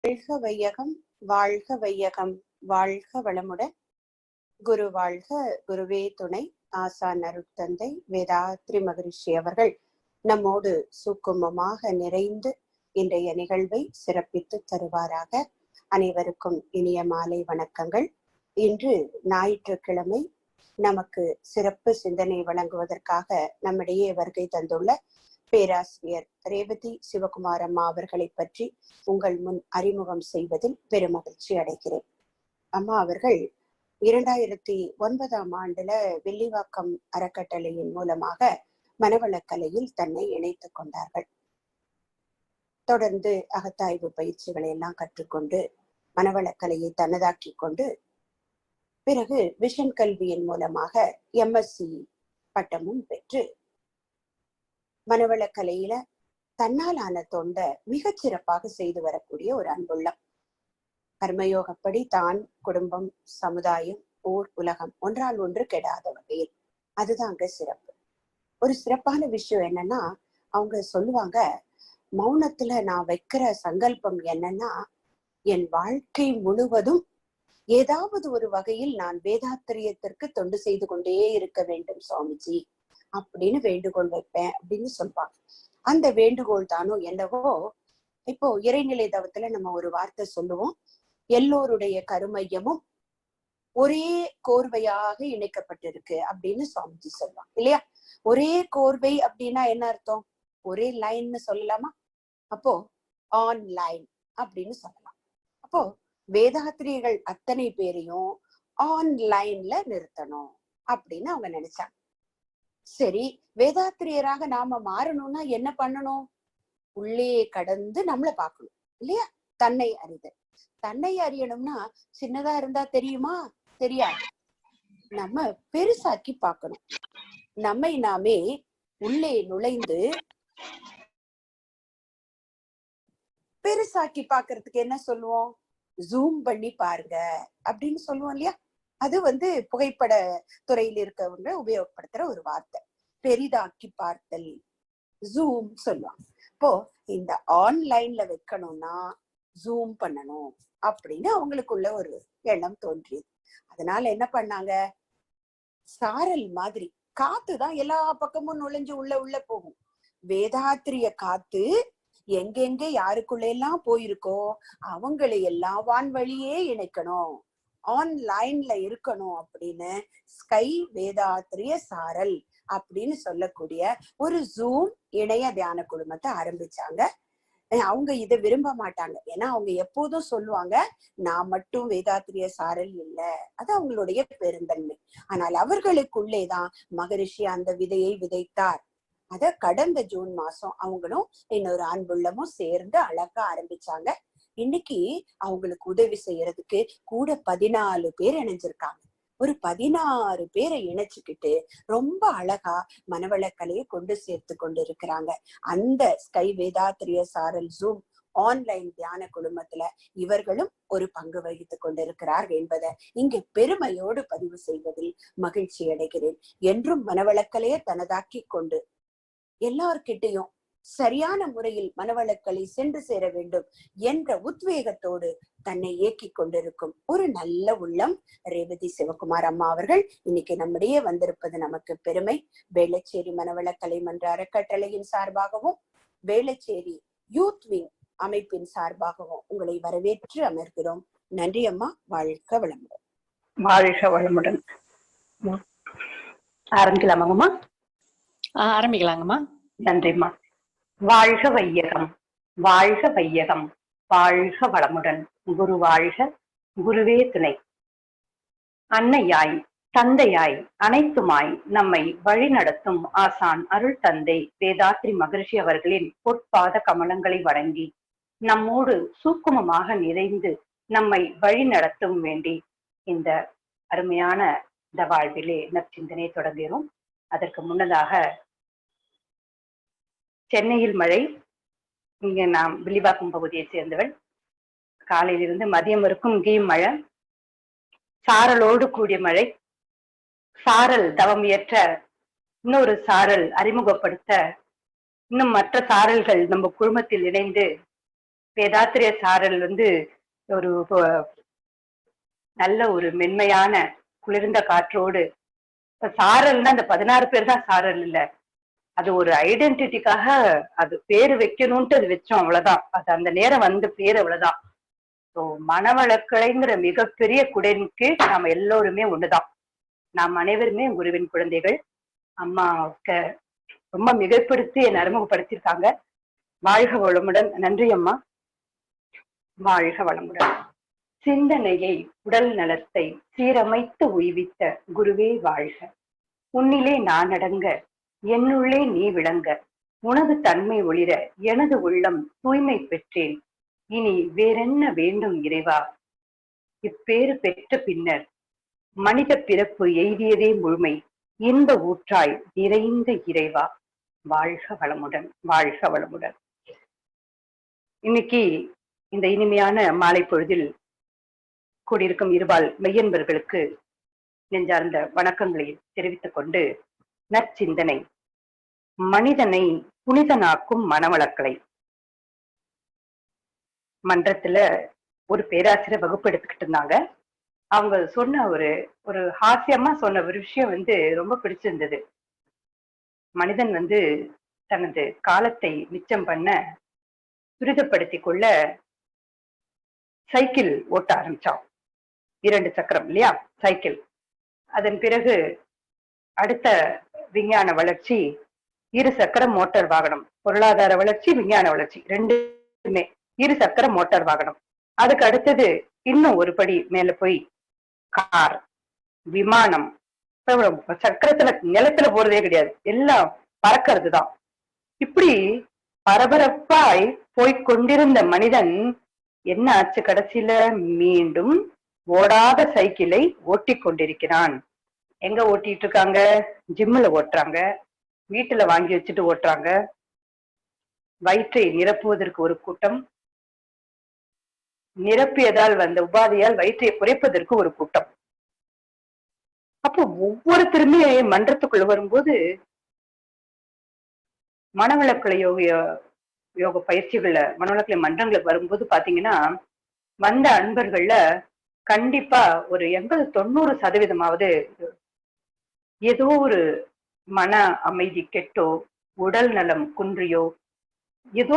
வாழ்க வையகம், வாழ்க வையகம், வாழ்க வளமுடன். குரு வாழ்க, குருவே துணை. ஆசான் அருட்தந்தை வேதாத்ரி மகரிஷி அவர்கள் நம்மோடு சுக்குமமாக நிறைந்து இன்றைய நிகழ்வை சிறப்பித்து தருவாராக. அனைவருக்கும் இனிய மாலை வணக்கங்கள். இன்று ஞாயிற்றுக்கிழமை நமக்கு சிறப்பு சிந்தனை வழங்குவதற்காக நம்மிடையே வருகை தந்துள்ள பேராசிரியர் ரேவதி சிவகுமார் அம்மா அவர்களை பற்றி உங்கள் முன் அறிமுகம் செய்வதில் பெருமகிழ்ச்சி அடைகிறேன். அம்மா அவர்கள் 2009ஆம் ஆண்டுல வில்லிவாக்கம் அறக்கட்டளையின் மூலமாக மனவளக்கலையில் தன்னை இணைத்துக் கொண்டார்கள். தொடர்ந்து அகத்தாய்வு பயிற்சிகளை எல்லாம் கற்றுக்கொண்டு மனவளக்கலையை தன்னதாக்கி கொண்டு பிறகு விஷன் கல்வியின் மூலமாக MSc பட்டமும் பெற்று மனவளக்கலையில தன்னாலான தொண்டை மிகச் சிறப்பாக செய்து வரக்கூடிய ஒரு அன்புள்ளம். கர்மயோகப்படி தான், குடும்பம், சமுதாயம், ஊர், உலகம் ஒன்றால் ஒன்று கெடாத வகையில். அதுதாங்க சிறப்பு. ஒரு சிறப்பான விஷயம் என்னன்னா, அவங்க சொல்லுவாங்க, மௌனத்துல நான் வைக்கிற சங்கல்பம் என்னன்னா, என் வாழ்க்கை முழுவதும் ஏதாவது ஒரு வகையில் நான் வேதாத்திரியத்திற்கு தொண்டு செய்து கொண்டே இருக்க வேண்டும் சுவாமிஜி அப்படின்னு வேண்டுகோள் வைப்பேன் அப்படின்னு சொல்லுவாங்க. அந்த வேண்டுகோள் தானோ என்னவோ, இப்போ இறைநிலை தவத்துல நம்ம ஒரு வார்த்தை சொல்லுவோம், எல்லோருடைய கருமையமும் ஒரே கோர்வையாக இணைக்கப்பட்டிருக்கு அப்படின்னு சுவாமிஜி சொல்லுவாங்க இல்லையா? ஒரே கோர்வை அப்படின்னா என்ன அர்த்தம்? ஒரே லைன்னு சொல்லலாமா? அப்போ ஆன்லைன் அப்படின்னு சொல்லலாம். அப்போ வேதாத்திரிகள் அத்தனை பேரையும் ஆன்லைன்ல நிறுத்தணும் அப்படின்னு அவங்க நினைச்சாங்க. சரி, வேதாத்திரியராக நாம மாறணும்னா என்ன பண்ணணும்? உள்ளே கடந்து நம்மளை பார்க்கணும் இல்லையா? தன்னை அறிதல். தன்னை அறியணும்னா சின்னதா இருந்தா தெரியுமா? தெரியாது. நம்ம பெருசாக்கி பார்க்கணும். நம்மை நாமே உள்ளே நுழைந்து பெருசாக்கி பார்க்கறதுக்கு என்ன சொல்லுவோம்? ஜூம் பண்ணி பாருங்க அப்படின்னு சொல்லுவோம் இல்லையா? அது புகைப்பட துறையில் இருக்கவங்க உபயோகப்படுத்துற ஒரு வார்த்தை. பெரிதாக்கி பார்த்தல், ஜூம் சொல்லுவாங்க. இப்போ இந்த ஆன்லைன்ல வைக்கணும்னா ஜூம் பண்ணணும் அப்படின்னு அவங்களுக்குள்ள ஒரு எண்ணம் தோன்றியது. அதனால என்ன பண்ணாங்க, சாரல் மாதிரி காத்துதான் எல்லா பக்கமும் நுழைஞ்சு உள்ள போகும். வேதாத்திரிய காத்து எங்கெங்க யாருக்குள்ள எல்லாம் போயிருக்கோ அவங்களை எல்லாம் வான்வழியே இணைக்கணும், ஆன்லைன்ல இருக்கணும் அப்படின்னு ஸ்கை வேதாத்திரிய சாரல் அப்படின்னு சொல்லக்கூடிய ஒரு ஜூம் இணைய தியான குழுமத்தை ஆரம்பிச்சாங்க. அவங்க இதை விரும்ப மாட்டாங்க. ஏன்னா அவங்க எப்போதும் சொல்லுவாங்க, நான் மட்டும் வேதாத்திரிய சாரல் இல்லை, அது அவங்களுடைய பெருந்தன்மை. ஆனால் அவர்களுக்குள்ளேதான் மகரிஷி அந்த விதையை விதைத்தார். அத கடந்த ஜூன் மாசம் அவங்களும் இன்னொரு அன்புள்ளமும் சேர்ந்து அழகா ஆரம்பிச்சாங்க. இன்னைக்கு அவங்களுக்கு உதவி செய்யறதுக்கு கூட 14 பேர் இணைஞ்சிருக்காங்க. ஒரு 16 பேரை இணைச்சுக்கிட்டு ரொம்ப அழகா மனவளக்கலையை கொண்டு சேர்த்து கொண்டு இருக்கிறாங்க. அந்த ஸ்கை வேதாத்திரிய சாரல் ஜூம் ஆன்லைன் தியான குழுமத்துல இவர்களும் ஒரு பங்கு வகித்துக் கொண்டிருக்கிறார்கள் என்பதை இங்கு பெருமையோடு பதிவு செய்வதில் மகிழ்ச்சி அடைகிறேன். என்றும் மனவளக்கலையை தனதாக்கி கொண்டு எல்லார்கிட்டையும் சரியான முறையில் மனவளக்கலை சென்று சேர வேண்டும் என்ற உத்வேகத்தோடு தன்னை இயக்கிக் கொண்டிருக்கும் ஒரு நல்ல உள்ளம் ரேவதி சிவகுமார் அம்மா அவர்கள் இன்னைக்கு நம்மிடையே வந்திருப்பது நமக்கு பெருமை. வேளச்சேரி மனவளக்கலை மன்ற அறக்கட்டளையின் சார்பாகவும் வேளச்சேரி யூத் விங் அமைப்பின் சார்பாகவும் உங்களை வரவேற்று அமர்கிறோம். நன்றி அம்மா. வாழ்க வளமுடன். வாழ்க வளமுடன். ஆரம்பிக்கலாமாங்கம்மா? ஆரம்பிக்கலாங்கம்மா. நன்றிம்மா. வாழ்க வையகம், வாழ்க வையகம், வாழ்க வளமுடன். குரு வாழ்க, குருவே துணை. அன்னையாய், தந்தையாய், அனைத்துமாய் நம்மை வழி நடத்தும் ஆசான் அருள் தந்தை வேதாத்ரி மகரிஷி அவர்களின் பொற்பாத கமலங்களை வணங்கி நம்மோடு சூக்குமமாக நிறைந்து நம்மை வழி நடத்தும் வேண்டி இந்த அருமையான இந்த வாழ்விலே நற்சிந்தனை தொடங்குகிறோம். அதற்கு முன்னதாக சென்னையில் மழை. இங்க நாம் வில்லிவாக்கம் பகுதியை சேர்ந்தவள். காலையிலிருந்து மதியம் வரைக்கும் இங்கேயும் மழை, சாரலோடு கூடிய மழை. சாரல் தவம் இயற்ற இன்னொரு சாரல் அறிமுகப்படுத்த இன்னும் மற்ற சாரல்கள் நம்ம குழுமத்தில் இணைந்து வேதாத்திரிய சாரல் ஒரு நல்ல ஒரு மென்மையான குளிர்ந்த காற்றோடு, இப்ப சாரல்னா அந்த 16 பேர் தான் சாரல் இல்ல, அது ஒரு ஐடென்டிட்டிக்காக அது பேரு வைக்கணும்ட்டு அது வச்சோம், அவ்வளவுதான். அது அந்த நேரம் வந்த பேரு, அவ்வளவுதான். ஸோ மனவளக்கலைங்கிற மிகப்பெரிய குடைக்கு நாம எல்லோருமே ஒண்ணுதான். நாம் அனைவருமே குருவின் குழந்தைகள். அம்மா ரொம்ப மிகப்படுத்தி என்னை அறிமுகப்படுத்தியிருக்காங்க. வாழ்க வளமுடன். நன்றி அம்மா. வாழ்க வளமுடன். சிந்தனையை, உடல் நலத்தை சீரமைத்து உய்வித்த குருவே வாழ்க. உன்னிலே நான் அடங்க, என்னுள்ளே நீ விளங்க, உனது தன்மை ஒளிர எனது உள்ளம் தூய்மை பெற்றேன். இனி வேறென்ன வேண்டும் இறைவா? இப்பேறு பெற்ற பின்னர் மனித பிறப்பு எய்தியதே முழுமை, இன்ப ஊற்றாய் நிறைந்த இறைவா. வாழ்க வளமுடன். வாழ்க வளமுடன். இன்னைக்கு இந்த இனிமையான மாலை பொழுதில் கூடியிருக்கும் இருபால் மெய்யன்பர்களுக்கு நெஞ்சார்ந்த வணக்கங்களை தெரிவித்துக் கொண்டு, நற்சிந்தனை, மனிதனை புனிதனாக்கும் மனவளக்கலை. மன்றத்துல ஒரு பேராசிரியர் வகுப்பு எடுத்துக்கிட்டு இருந்தாங்க. அவங்க சொன்ன ஒரு ஹாஸ்யமா சொன்ன ஒரு விஷயம் ரொம்ப பிடிச்சிருந்தது. மனிதன் தனது காலத்தை மிச்சம் பண்ண, துரிதப்படுத்தி கொள்ள சைக்கிள் ஓட்ட ஆரம்பிச்சான். 2 சக்கரம் இல்லையா, சைக்கிள். அதன் பிறகு அடுத்த விஞ்ஞான வளர்ச்சி 2 சக்கர மோட்டார் வாகனம். பொருளாதார வளர்ச்சி, விஞ்ஞான வளர்ச்சி ரெண்டுமே 2 சக்கர மோட்டார் வாகனம். அதுக்கு அடுத்தது இன்னும் ஒரு படி மேல போய் கார், விமானம். சக்கரத்துல நிலத்துல போறதே கிடையாது, எல்லாம் பறக்கிறது தான். இப்படி பரபரப்பாய் போய்கொண்டிருந்த மனிதன் என்ன ஆச்சு? கடைசியில மீண்டும் ஓடாத சைக்கிளை ஓட்டி கொண்டிருக்கிறான். எங்க ஓட்டிட்டு இருக்காங்க? ஜிம்ல ஓட்டுறாங்க, வீட்டுல வாங்கி வச்சுட்டு ஓட்டுறாங்க. வயிற்றை நிரப்புவதற்கு ஒரு கூட்டம், நிரப்பியதால் வந்த உபாதையால் வயிற்றை குறைப்பதற்கு ஒரு கூட்டம். அப்போ ஒவ்வொருத்தருமே மன்றத்துக்குள்ள வரும்போது, மனவளக்கலை யோக பயிற்சிகள்ல, மனவளக்கலை மன்றங்களுக்கு வரும்போது பாத்தீங்கன்னா, வந்த அன்பர்கள்ல கண்டிப்பா ஒரு 80-90% ஏதோ ஒரு மன அமைதி கெட்டோ, உடல் நலம் குன்றியோ, ஏதோ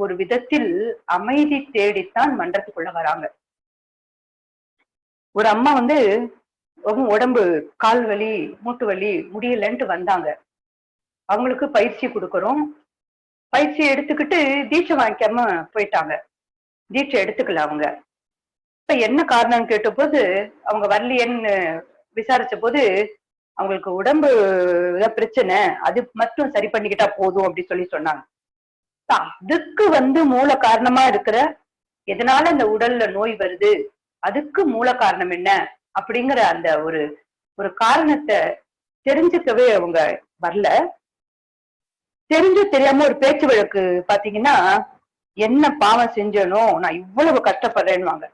ஒரு விதத்தில் அமைதி தேடித்தான் மன்றத்துக்குள்ள வராங்க. ஒரு அம்மா உடம்பு கால் வலி, மூட்டு வலி, முடியலன்ட்டு வந்தாங்க. அவங்களுக்கு பயிற்சி கொடுக்கறோம். பயிற்சி எடுத்துக்கிட்டு தீட்சை வாங்கிக்காம போயிட்டாங்க. தீட்சை எடுத்துக்கல அவங்க. இப்ப என்ன காரணம் கேட்ட போது, அவங்க வரலையேன்னு விசாரிச்ச போது, அவங்களுக்கு உடம்பு பிரச்சனை, அது மட்டும் சரி பண்ணிக்கிட்டா போதும் அப்படி சொல்லி சொன்னாங்க. அதுக்கு மூல காரணமா இருக்கிற, எதனால அந்த உடல்ல நோய் வருது, அதுக்கு மூல காரணம் என்ன அப்படிங்கிற அந்த ஒரு காரணத்தை தெரிஞ்சுக்கவே அவங்க வரல. தெரிஞ்சு தெரியாம ஒரு பேச்சு வழக்கு பாத்தீங்கன்னா, என்ன பாவம் செஞ்சனோ நான் இவ்வளவு கஷ்டப்படுறேன்னு.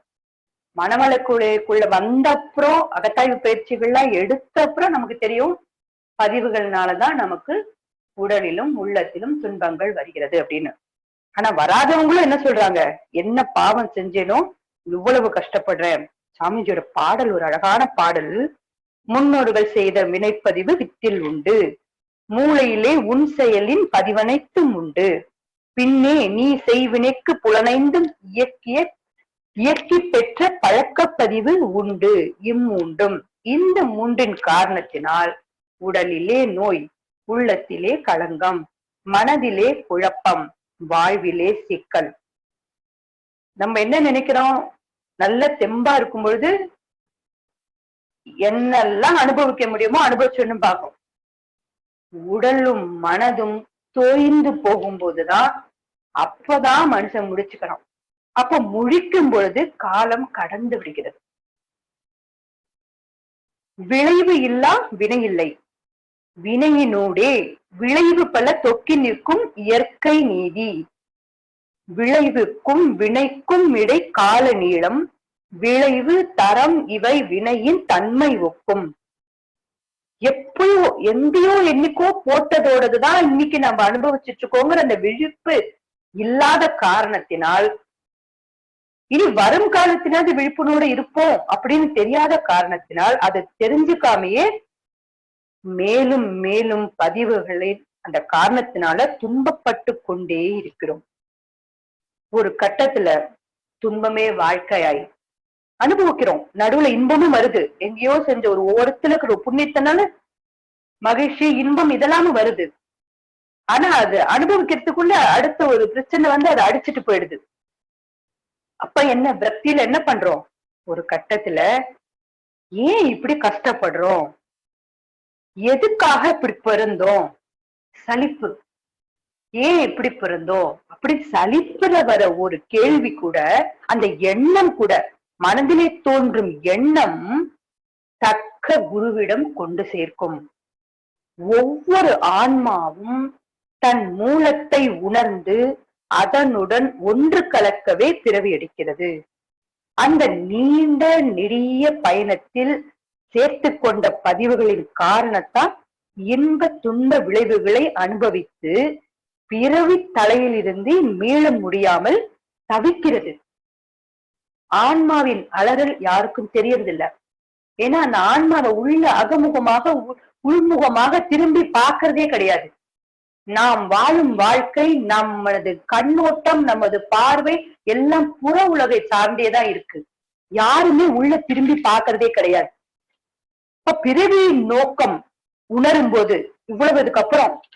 மனவளக்குள்ள வந்த அப்புறம், அகத்தாய்வு பயிற்சிகள்லாம் எடுத்த அப்புறம் நமக்கு தெரியும், பதிவுகள்னாலதான் நமக்கு உடலிலும் உள்ளத்திலும் துன்பங்கள் வருகிறது அப்படின்னு. ஆனா வராதவங்களும் என்ன சொல்றாங்க? என்ன பாவம் செஞ்சேனோ இவ்வளவு கஷ்டப்படுறேன். சாமிஜியோட பாடல் ஒரு அழகான பாடல். முன்னோர்கள் செய்த வினைப்பதிவு வித்தில் உண்டு, மூளையிலே உன் செயலின் பதிவனைத்தும் உண்டு, பின்னே நீ செய்வினைக்கு புலனைந்தும் இயக்கி பெற்ற பழக்கப்பதிவு உண்டு. இம்மூன்றும், இந்த மூன்றின் காரணத்தினால் உடலிலே நோய், உள்ளத்திலே களங்கம், மனதிலே குழப்பம், வாழ்விலே சிக்கல். நம்ம என்ன நினைக்கிறோம்? நல்ல தெம்பா இருக்கும் பொழுது என்னெல்லாம் அனுபவிக்க முடியுமோ அனுபவிச்சுன்னு பார்க்கும். உடலும் மனதும் தோய்ந்து போகும்போதுதான், அப்பதான் மனுஷன் முடிச்சுக்கிறான். அப்ப முழிக்கும் பொழுது காலம் கடந்து விடுகிறது. விளைவு இல்லா வினை இல்லை, வினையினூடே விளைவு பல தொக்கி நிற்கும் இயற்கை நீதி. விளைவுக்கும் வினைக்கும் இடை கால நீளம், விளைவு தரம் இவை வினையின் தன்மை ஒக்கும். எப்பயோ எங்கேயோ என்னைக்கோ போட்டதோடதுதான் இன்னைக்கு நம்ம அனுபவிச்சுட்டு இருக்கோங்கிற அந்த விழிப்பு இல்லாத காரணத்தினால் இனி வரும் காலத்தினாவது விழிப்புணர்வோடு இருப்போம் அப்படின்னு தெரியாத காரணத்தினால் அதை தெரிஞ்சுக்காமையே மேலும் மேலும் பதிவுகளை அந்த காரணத்தினால துன்பப்பட்டு கொண்டே இருக்கிறோம். ஒரு கட்டத்துல துன்பமே வாழ்க்கையாய் அனுபவிக்கிறோம். நடுவுல இன்பமும் வருது. எங்கேயோ செஞ்ச ஒரு ஓரத்துல இருக்கிற புண்ணியத்தினால மகிழ்ச்சி, இன்பம் இதெல்லாமும் வருது. ஆனா அது அனுபவிக்கிறதுக்குள்ள அடுத்த ஒரு பிரச்சனை வந்து அதை அடிச்சுட்டு போயிடுது. அப்ப என்ன விரக்தியில என்ன பண்றோம்? ஒரு கட்டத்துல ஏன் இப்படி கஷ்டப்படுறோம், எதுக்காக இப்படி பிறந்தோம், சலிப்பு, ஏன் இப்படி பிறந்தோம் அப்படி சலிப்புல வர ஒரு கேள்வி கூட, அந்த எண்ணம் கூட, மனதிலே தோன்றும் எண்ணம் தக்க குருவிடம் கொண்டு சேர்க்கும். ஒவ்வொரு ஆன்மாவும் தன் மூலத்தை உணர்ந்து அதனுடன் ஒன்று கலக்கவே பிறவி எடுக்கிறது. அந்த நீண்ட நெடிய பயணத்தில் சேர்த்து கொண்ட பதிவுகளின் காரணத்தால் இன்ப துன்ப விளைவுகளை அனுபவித்து பிறவி தலையிலிருந்து மீள முடியாமல் தவிக்கிறது. ஆன்மாவின் அலறல் யாருக்கும் தெரியறதில்லை. ஏன்னா அந்த ஆன்மாவை உள்ள அகமுகமாக உள்முகமாக திரும்பி பார்க்கறதே கிடையாது. நாம் வாழும் வாழ்க்கை, நமது கண்ணோட்டம், நமது பார்வை எல்லாம் புற உலகை சார்ந்தேதான் இருக்கு. யாருமே உள்ள திரும்பி பார்க்கறதே கிடையாது. இப்ப பிறவியின் நோக்கம் உணரும் போது இவ்வளவு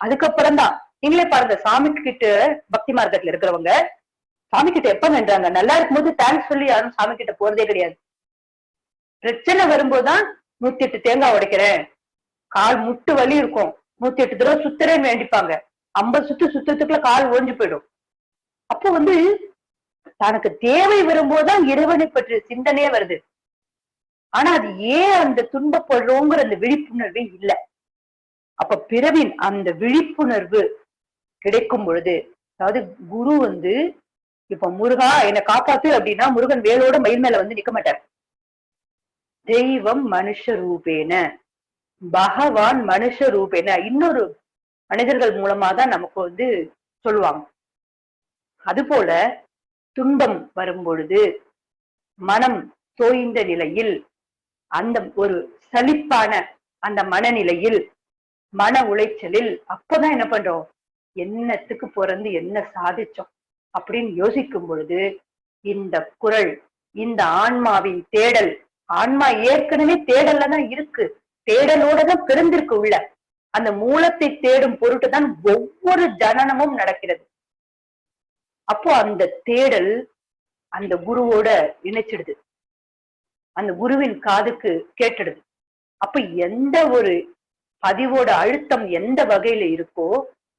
அதுக்கப்புறம் தான் நீங்களே பாருங்க, சாமி கிட்ட பக்தி மார்க்கத்துல இருக்கிறவங்க சாமி கிட்ட எப்ப வேண்டாங்க, நல்லா இருக்கும்போது தேங்க்ஸ் சொல்லி யாரும் சாமி கிட்ட போறதே கிடையாது. பிரச்சனை வரும்போதுதான் 108 தேங்காய் உடைக்கிறேன், கால் முட்டு வலி இருக்கும், 108 தடவை சுத்துறேன்னு வேண்டிப்பாங்க. 50 சுத்தத்துக்குள்ள கால் ஒழிஞ்சு போயிடும். அப்போ வந்து தனக்கு தேவை வரும்போதுதான் இறைவனை பற்றிய சிந்தனையே வருது. ஆனா அது ஏன் அந்த துன்பப்படுறோங்கிற அந்த விழிப்புணர்வே இல்லை. அப்ப பிறவின் அந்த விழிப்புணர்வு கிடைக்கும் பொழுது, அதாவது குரு வந்து இப்ப முருகா என்னை காப்பாத்து அப்படின்னா முருகன் வேலோட மயில் மேல வந்து நிக்க மாட்டார். தெய்வம் மனுஷ ரூபேன, பகவான் மனுஷ ரூபேன இன்னொரு மனிதர்கள் மூலமா தான் நமக்கு வந்து சொல்லுவாங்க. அது போல துன்பம் வரும் பொழுது மனம் தோய்ந்த நிலையில், அந்த ஒரு சலிப்பான அந்த மனநிலையில், மன உளைச்சலில், அப்பதான் என்ன பண்றோம், என்னத்துக்கு பிறந்து என்ன சாதிச்சோம் அப்படின்னு யோசிக்கும் பொழுது இந்த குரல், இந்த ஆன்மாவின் தேடல், ஆன்மா ஏற்கனவே தேடல்ல தான் இருக்கு, தேடலோட தான் பிறந்திருக்கு உள்ள. அந்த மூலத்தை தேடும் பொருட்டு தான் ஒவ்வொரு ஜனனமும் நடக்கிறது. அப்போ அந்த தேடல் அந்த குருவோட இணைச்சிடுது, அந்த குருவின் காதுக்கு கேட்டுடுது. அப்ப எந்த ஒரு பதிவோட அழுத்தம் எந்த வகையில இருக்கோ,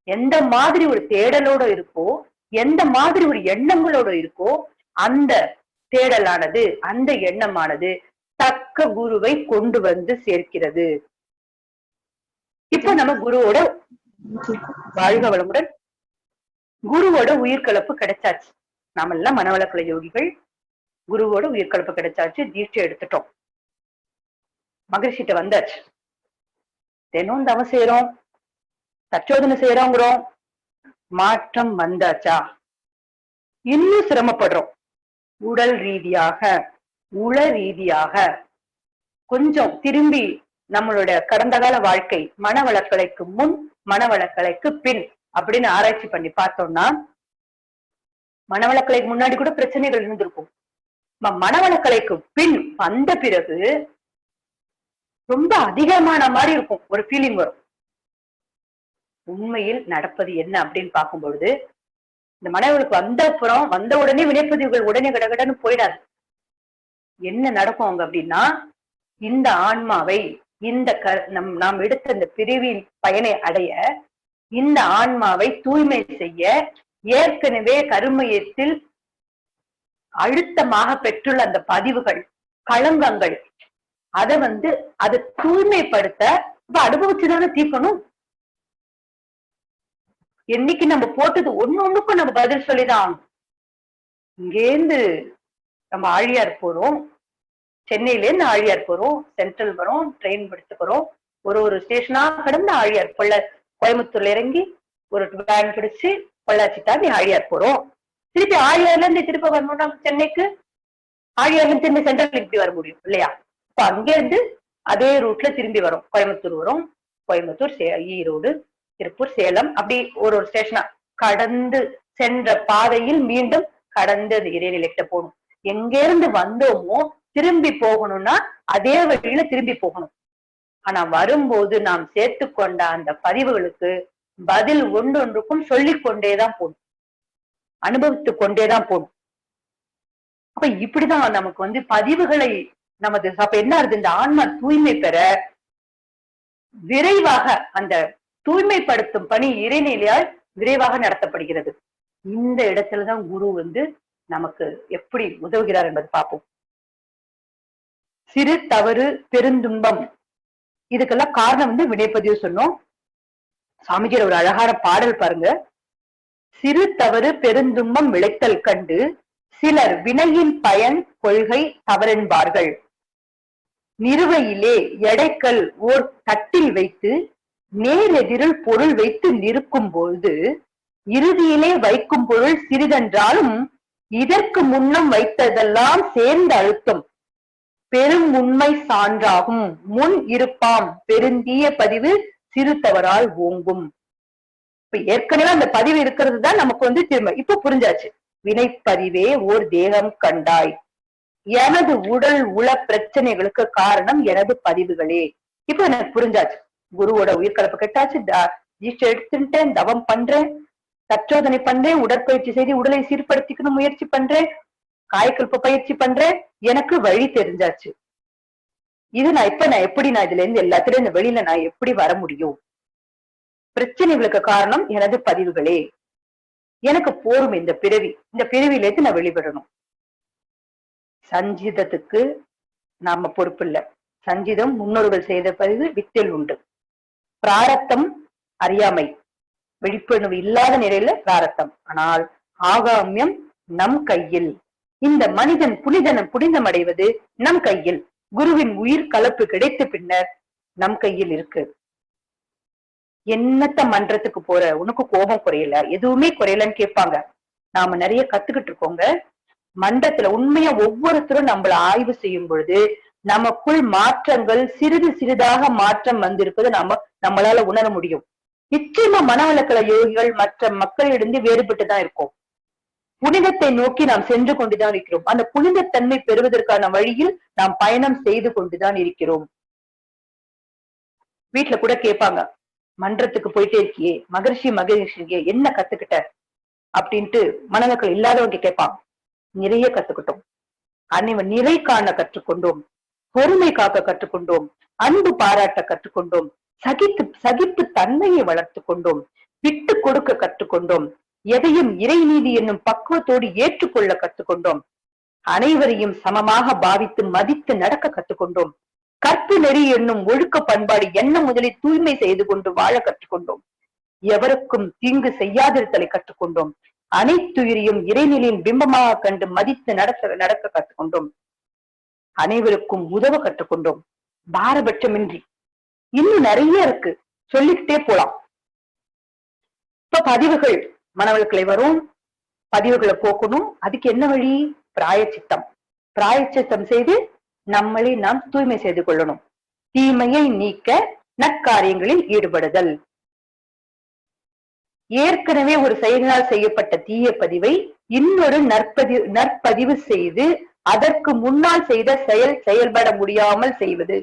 எந்த மாதிரி ஒரு தேடலோட இருக்கோ, எந்த மாதிரி ஒரு எண்ணங்களோட இருக்கோ, அந்த தேடலானது, அந்த எண்ணமானது தக்க குருவை கொண்டு வந்து சேர்க்கிறது. இப்ப நம்ம குருவோட வாழ்க வளமுடன், குருவோட உயிர்கலப்பு கிடைச்சாச்சு. நாம எல்லாம் மனவளக்கலை யோகிகள், குருவோட உயிர்கலப்பு கிடைச்சாச்சு, தீட்சை எடுத்துட்டோம், மகிழ்ச்சிட்ட வந்தாச்சு. தினம் தவம் செய்யறோம், தச்சோதனை செய்யறோங்கிறோம், மாற்றம் வந்தாச்சா? இன்னும் சிரமப்படுறோம். உடல் ரீதியாக, உள ரீதியாக கொஞ்சம் திரும்பி நம்மளுடைய கடந்த கால வாழ்க்கை, மனவளக்கலைக்கு முன், மனவளக்கலைக்கு பின் அப்படின்னு ஆராய்ச்சி பண்ணி பார்த்தோம்னா, மனவளக்கலைக்கு முன்னாடி கூட பிரச்சனைகள் இருந்திருக்கும். மனவளக்கலைக்கு பின் வந்த பிறகு ரொம்ப அதிகமான மாதிரி இருக்கும், ஒரு ஃபீலிங் வரும். உண்மையில் நடப்பது என்ன அப்படின்னு பார்க்கும் பொழுது, இந்த மனவளுக்கு வந்த அப்புறம் வந்த உடனே வினைப்பதிவுகள் உடனே கடகடன்னு போயிடாது. என்ன நடக்கும் அங்க அப்படின்னா, இந்த ஆன்மாவை, இந்த நாம் எடுத்த இந்த பிரிவின் பயனை அடைய, இந்த ஆன்மாவை தூய்மை செய்ய ஏற்கனவே கருமையத்தில் அழுத்தமாக பெற்றுள்ள அந்த பதிவுகள், களங்கங்கள், அதை வந்து அதை தூய்மைப்படுத்த இப்ப அனுபவிச்சுதானே தீர்க்கணும். என்னைக்கு நம்ம போட்டது ஒண்ணுக்கும் நம்ம பதில் சொல்லிதான் ஆகணும். இங்கேருந்து நம்ம ஆழியார் போறோம், சென்னையில இருந்து ஆழியார் போறோம், சென்ட்ரல் வரோம், ட்ரெயின் பிடிச்சுக்கிறோம், ஒரு ஸ்டேஷனா கடந்து ஆழியார் கோயம்புத்தூர்ல இறங்கி ஒரு வேன் பிடிச்சு பொள்ளாச்சி தாண்டி ஆழியார் போறோம். திருப்பி ஆழியார்ல இருந்து திருப்பி வரணும் நம்ம சென்னைக்கு, ஆழியாரும் திரும்பி சென்ட்ரல் இப்படி வர முடியும் இல்லையா? இப்ப அங்க இருந்து அதே ரூட்ல திரும்பி வரும், கோயம்புத்தூர் வரும், கோயம்புத்தூர், ஈரோடு, திருப்பூர், சேலம், அப்படி ஒரு ஸ்டேஷனா கடந்து சென்ற பாதையில் மீண்டும் கடந்து அது இடைநிலைக்கிட்ட போகணும். எங்க இருந்து வந்தோமோ திரும்பி போகணும்னா அதே வழியில திரும்பி போகணும். ஆனா வரும்போது நாம் சேர்த்து கொண்ட அந்த பதிவுகளுக்கு பதில் ஒன்றொன்றுக்கும் சொல்லிக் கொண்டேதான் போகணும், அனுபவித்து கொண்டேதான் போகணும். அப்ப இப்படிதான் நமக்கு பதிவுகளை நமது அப்ப என்ன ஆகுது, இந்த ஆன்மா தூய்மை பெற விரைவாக அந்த தூய்மைப்படுத்தும் பணி இறைநிலையால் விரைவாக நடத்தப்படுகிறது. இந்த இடத்துலதான் குரு நமக்கு எப்படி உதவுகிறார் என்பது பார்ப்போம். சிறு தவறு பெருந்துன்பம், இதுக்கெல்லாம் காரணம் வினைப்பதிவு சொன்னோம். சாமிஜியர் ஒரு அழகான பாடல் பாருங்க. சிறு தவறு பெருந்துன்பம் விளைத்தல் கண்டு சிலர் வினையின் பயன் கொள்கை தவறென்பார்கள். நிறுவையிலே எடைக்கல் ஓர் தட்டில் வைத்து நேரெதிரில் பொருள் வைத்து நிற்கும் பொழுது இறுதியிலே வைக்கும் பொருள் சிறிதென்றாலும் இதற்கு முன்னம் வைத்ததெல்லாம் சேர்ந்த அழுத்தம் பெரும் உண்மை சான்றாகும். முன் இருப்பாம் பெருந்திய பதிவு சிறு தவறால் ஓங்கும். இப்ப ஏற்கனவே அந்த பதிவு இருக்கிறது தான் நமக்கு திரும்ப இப்ப புரிஞ்சாச்சு. வினைப்பதிவே ஓர் தேகம் கண்டாய், எனது உடல் உள பிரச்சனைகளுக்கு காரணம் எனது பதிவுகளே. இப்ப எனக்கு புரிஞ்சாச்சு. குருவோட உயிர்கலப்பு கெட்டாச்சு, தீட்சை எடுத்துட்டேன், தவம் பண்றேன், தற்சோதனை பண்றேன், உடற்பயிற்சி செய்து உடலை சீர்படுத்திக்கணும் முயற்சி பண்றேன், காயக்கல்ப பயிற்சி பண்றேன், எனக்கு வழி தெரிஞ்சாச்சு. இது நான் எப்படி இதுல இருந்து எல்லாத்திலும் இந்த வெளியில நான் எப்படி வர முடியும்? பிரச்சனைகளுக்கு காரணம் எனது பதிவுகளே. எனக்கு போரும் இந்த பிறவியிலேருந்து நான் வெளிவிடணும். சஞ்சிதத்துக்கு நாம பொறுப்பு இல்ல. சஞ்சிதம் முன்னோர்கள் செய்த பதிவு வித்தில் உண்டு. பிராரத்தம் அறியாமை, விழிப்புணர்வு இல்லாத நிலையில பிராரத்தம். ஆனால் ஆகாமியம் நம் கையில். இந்த மனிதன் புனிதம் அடைவது நம் கையில். குருவின் உயிர் கலப்பு கிடைத்த பின்னர் நம் கையில் இருக்கு. என்னத்த மன்றத்துக்கு போற, உனக்கு கோபம் குறையல, எதுவுமே குறையலன்னு கேட்பாங்க. நாம நிறைய கத்துக்கிட்டு இருக்கோங்க. மன்றத்துல உண்மையா ஒவ்வொருத்தரும் நம்மள ஆய்வு செய்யும் பொழுது நமக்குள் மாற்றங்கள் சிறிது சிறிதாக மாற்றம் வந்திருப்பது நம்மளால உணர முடியும். நிச்சயமா மனவளக்கல யோகிகள் மற்ற மக்களிடம் வேறுபட்டுதான் இருக்கும். புனிதத்தை நோக்கி நாம் சென்று கொண்டுதான் இருக்கிறோம். அந்த புனிதத்தன்மை பெறுவதற்கான வழியில் நாம் பயணம் செய்து கொண்டுதான் இருக்கிறோம். வீட்டுல கூட கேட்பாங்க, மன்றத்துக்கு போயிட்டே இருக்கியே, மகரிஷியே என்ன கத்துக்கிட்ட அப்படின்ட்டு மனவளக்கல் இல்லாதவங்க கேட்பாங்க. நிறைய கத்துக்கிட்டோம். அனைவன் நிறை காண கற்றுக்கொண்டோம், பொறுமை காக்க கற்றுக்கொண்டோம், அன்பு பாராட்ட கற்றுக்கொண்டோம், சகிப்பு தன்மையை வளர்த்து கொண்டோம், விட்டு கொடுக்க கற்றுக்கொண்டோம், எதையும் இறைநீதி என்னும் பக்குவத்தோடு ஏற்றுக்கொள்ள கற்றுக்கொண்டோம், அனைவரையும் சமமாக பாவித்து மதித்து நடக்க கற்றுக்கொண்டோம், கற்பு நெறி என்னும் ஒழுக்க பண்பாடு என்ன முதலில் தூய்மை செய்து கொண்டு வாழ கற்றுக்கொண்டோம், எவருக்கும் தீங்கு செய்யாதிருத்தலை கற்றுக்கொண்டோம், அனைத்துயிரையும் இறைநிலையின் பிம்பமாக கண்டு மதித்து நடக்க கற்றுக்கொண்டோம், அனைவருக்கும் உதவ கற்றுக்கொண்டோம், பாரபட்சமின்றி. இன்னும் நிறைய இருக்கு, சொல்லிக்கிட்டே போலாம். இப்ப பதிவுகள் மனவளக்கலை வரும், பதிவுகளை போக்கணும். அதுக்கு என்ன வழி? பிராயச்சித்தம் செய்து நம்மளை நாம் தூய்மை செய்து கொள்ளணும். தீமையை நீக்க நற்காரியங்களில் ஈடுபடுதல். ஏற்கனவே ஒரு செயலினால் செய்யப்பட்ட தீய பதிவை இன்னொரு நற்பதிவு செய்து அதற்கு முன்னால் செய்த செயல்பட முடியாமல் செய்வது.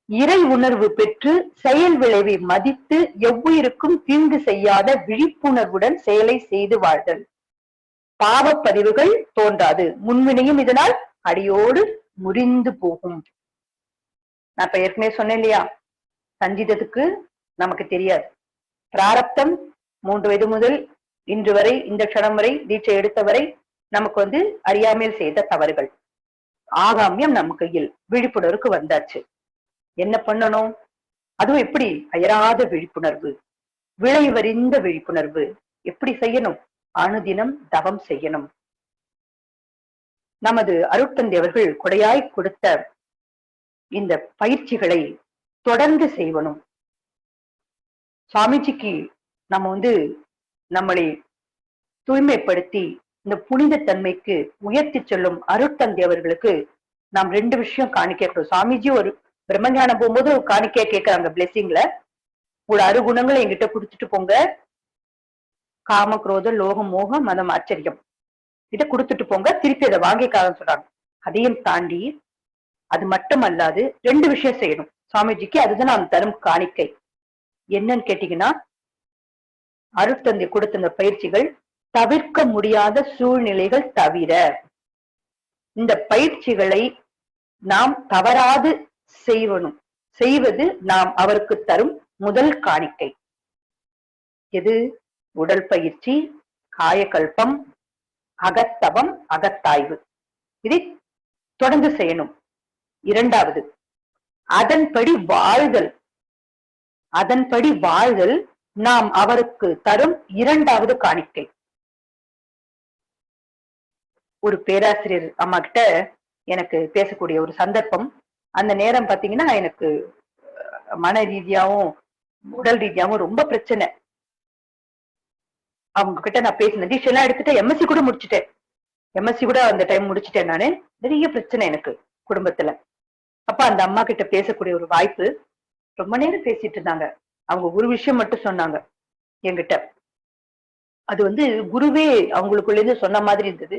இறை உணர்வு பெற்று செயல் விளைவை மதித்து எவ்வுயிருக்கும் தீங்கு செய்யாத விழிப்புணர்வுடன் செயலை செய்து வாழ்தல். பாவப்பதிவுகள் தோன்றாது, முன்வினையும் இதனால் அடியோடு முறிந்து போகும். நான் இப்ப ஏற்கனவே சொன்னேன் இல்லையா, சஞ்சிதத்துக்கு நமக்கு தெரியாது. பிராரப்தம் 3 வயது முதல் இன்று வரை, இந்த க்ஷணம் வரை, தீட்சை எடுத்த வரை நமக்கு அறியாமையில் செய்த தவறுகள். ஆகாமியம் நம்ம கையில், விழிப்புணர்வுக்கு வந்தாச்சு. என்ன பண்ணணும்? அதுவும் எப்படி? அயராத விழிப்புணர்வு, விளைவறிந்த விழிப்புணர்வு. எப்படி செய்யணும்? அனுதினம் தவம் செய்யணும். நமது அருட்தந்தை அவர்கள் கொடையாய் கொடுத்த இந்த பயிற்சிகளை தொடர்ந்து செய்வனும். சுவாமிஜிக்கு நம்ம நம்மளை தூய்மைப்படுத்தி இந்த புனித தன்மைக்கு உயர்த்தி செல்லும் அருட்தந்தை அவர்களுக்கு நாம் 2 விஷயம் காணிக்கணும். சாமிஜி ஒரு பிரம்மஞானம் போகும்போது காணிக்கையா கேட்கிறாங்க பிளெஸிங்ல, ஒரு அருகுணங்களை என்கிட்ட கொடுத்துட்டு போங்க, காம குரோத லோகம் மோகம் மதம் ஆச்சரியம் இதை கொடுத்துட்டு போங்க, திருப்பி அதை வாங்கிக்காக சொல்றாங்க. அதையும் தாண்டி அது மட்டும் அல்லாது 2 விஷயம் செய்யணும் சாமிஜிக்கு. அதுதான் நாம் தரும் காணிக்கை. என்னன்னு கேட்டீங்கன்னா, அருட்தந்தை கொடுத்த இந்த பயிற்சிகள் தவிர்க்க முடியாத சூழ்நிலைகள் தவிர இந்த பயிற்சிகளை நாம் தவறாது செய்வது நாம் அவருக்கு தரும் முதல் காணிக்கை. எது? உடல் பயிற்சி, காயகல்பம், அகத்தவம், அகத்தாய்வு. இதை தொடர்ந்து செய்யணும். 2வது, அதன்படி வாழ்தல் நாம் அவருக்கு தரும் 2வது காணிக்கை. ஒரு பேராசிரியர் அம்மா கிட்ட எனக்கு பேசக்கூடிய ஒரு சந்தர்ப்பம். அந்த நேரம் பாத்தீங்கன்னா எனக்கு மன ரீதியாவும் உடல் ரீதியாவும் ரொம்ப பிரச்சனை. அவங்க கிட்ட நான் பேசினேன், தீட்சை எல்லாம் எடுத்துட்டு எம்எஸ்சி கூட முடிச்சுட்டேன். எம்எஸ்சி கூட அந்த டைம் முடிச்சுட்டேன். நானு நிறைய பிரச்சனை எனக்கு குடும்பத்துல. அப்ப அந்த அம்மா கிட்ட பேசக்கூடிய ஒரு வாய்ப்பு. ரொம்ப நேரம் பேசிட்டு இருந்தாங்க. அவங்க ஒரு விஷயம் மட்டும் சொன்னாங்க என்கிட்ட. அது வந்து குருவே அவங்களுக்குள்ள இருந்து சொன்ன மாதிரி இருந்தது.